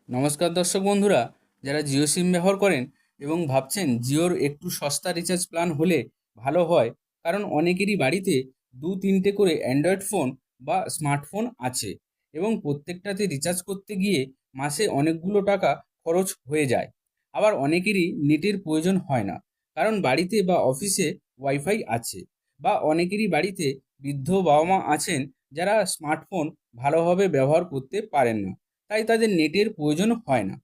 নমস্কার দর্শক বন্ধুরা, যারা জিও সিম ব্যবহার করেন এবং ভাবছেন জিওর একটু সস্তা রিচার্জ প্ল্যান হলে ভালো হয়, কারণ অনেকেরই বাড়িতে দু তিনটে করে অ্যান্ড্রয়েড ফোন বা স্মার্টফোন আছে এবং প্রত্যেকটাতে রিচার্জ করতে গিয়ে মাসে অনেকগুলো টাকা খরচ হয়ে যায়। আবার অনেকেরই নেটের প্রয়োজন হয় না, কারণ বাড়িতে বা অফিসে ওয়াইফাই আছে, বা অনেকেরই বাড়িতে বৃদ্ধ বাবা মা আছেন যারা স্মার্টফোন ভালোভাবে ব্যবহার করতে পারেন না, তাই তাদের নেটের প্রয়োজন হয় না।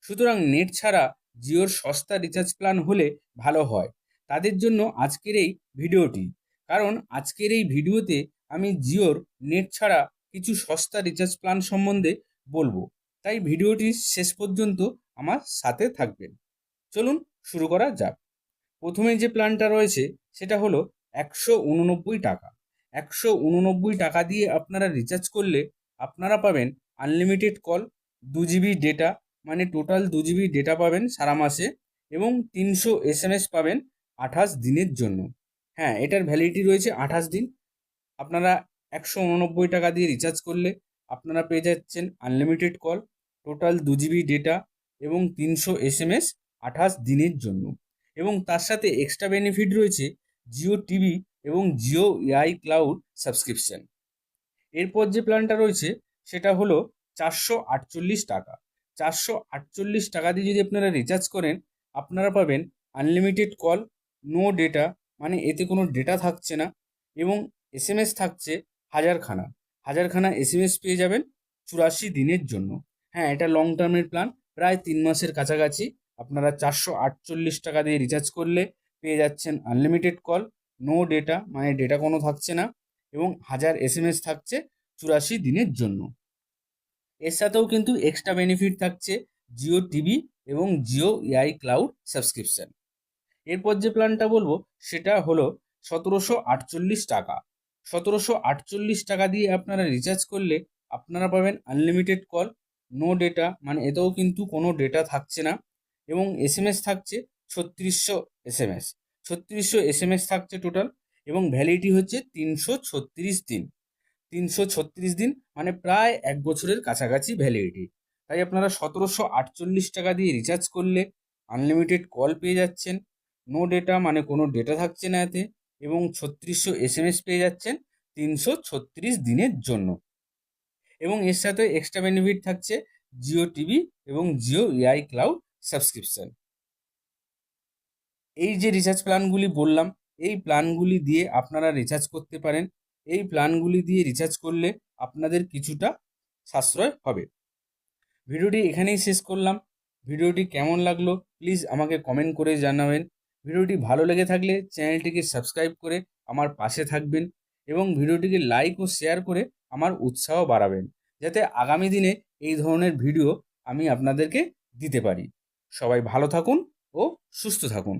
সুতরাং নেট ছাড়া জিওর সস্তা রিচার্জ প্ল্যান হলে ভালো হয় তাদের জন্য আজকের এই ভিডিওটি। কারণ আজকের এই ভিডিওতে আমি জিওর নেট ছাড়া কিছু সস্তা রিচার্জ প্ল্যান সম্বন্ধে বলবো, তাই ভিডিওটি শেষ পর্যন্ত আমার সাথে থাকবেন। চলুন শুরু করা যাক। প্রথমে যে প্ল্যানটা রয়েছে সেটা হলো 189 টাকা। 189 টাকা দিয়ে আপনারা রিচার্জ করলে আপনারা পাবেন আনলিমিটেড কল, 2 জিবি ডেটা, মানে টোটাল 2 জিবি ডেটা পাবেন সারা মাসে, এবং 300 SMS পাবেন 28 দিনের জন্য। হ্যাঁ, এটার ভ্যালিডিটি রয়েছে 28 দিন। আপনারা 189 টাকা দিয়ে রিচার্জ করলে আপনারা পেয়ে যাচ্ছেন unlimited call, total 2 GB data এবং 300 SMS 28 দিনের জন্য। এবং তার সাথে এক্সট্রা বেনিফিট রয়েছে জিও টিভি এবং জিও এআই ক্লাউড সাবস্ক্রিপশন। এরপর যে প্ল্যানটা রয়েছে সেটা হলো 448 টাকা। 448 টাকা দিয়ে যদি আপনারা রিচার্জ করেন আপনারা পাবেন আনলিমিটেড কল, নো ডেটা, মানে এতে কোনো ডেটা থাকছে না, এবং এসএমএস থাকছে হাজারখানা। হাজারখানা এসএমএস পেয়ে যাবেন 84 দিনের জন্য। হ্যাঁ, এটা লং টার্মের প্ল্যান, প্রায় 3 মাসের কাছাকাছি। আপনারা 448 টাকা দিয়ে রিচার্জ করলে পেয়ে যাচ্ছেন আনলিমিটেড কল, নো ডেটা, মানে ডেটা কোনো থাকছে না, এবং 1000 এসএমএস থাকছে 84 দিনের জন্য। এর সাথেও কিন্তু এক্সট্রা বেনিফিট থাকছে জিও টিভি এবং জিও এআই ক্লাউড সাবস্ক্রিপশন। এরপর যে প্ল্যানটা বলবো সেটা হলো 1748 টাকা। 1748 টাকা দিয়ে আপনারা রিচার্জ করলে আপনারা পাবেন আনলিমিটেড কল, নো ডেটা, মানে এতেও কিন্তু কোনো ডেটা থাকছে না, এবং এসএমএস থাকছে 3600 এসএমএস। 3600 এসএমএস থাকছে টোটাল, এবং ভ্যালিডিটি হচ্ছে 336 দিন। 336 দিন মানে প্রায় 1 বছরের কাছাকাছি ভ্যালিডিটি। তাই আপনারা 1748 টাকা দিয়ে রিচার্জ করলে আনলিমিটেড কল পেয়ে যাচ্ছেন, নো ডেটা, মানে কোনো ডেটা থাকছে না এতে, এবং 3600 এসএমএস পেয়ে যাচ্ছেন 336 দিনের জন্য। এবং এর সাথে এক্সট্রা বেনিফিট থাকছে জিও টিভি এবং জিও এআই ক্লাউড সাবস্ক্রিপশন। এই যে রিচার্জ প্ল্যানগুলি বললাম, এই প্ল্যানগুলি দিয়ে আপনারা রিচার্জ করতে পারেন। এই প্ল্যানগুলি দিয়ে রিচার্জ করলে আপনাদের কিছুটা সাশ্রয় হবে। ভিডিওটি এখানেই শেষ করলাম। ভিডিওটি কেমন লাগলো প্লিজ আমাকে কমেন্ট করে জানাবেন। ভিডিওটি ভালো লেগে থাকলে চ্যানেলটিকে সাবস্ক্রাইব করে আমার পাশে থাকবেন, এবং ভিডিওটিকে লাইক ও শেয়ার করে আমার উৎসাহ বাড়াবেন, যাতে আগামী দিনে এই ধরনের ভিডিও আমি আপনাদেরকে দিতে পারি। সবাই ভালো থাকুন ও সুস্থ থাকুন।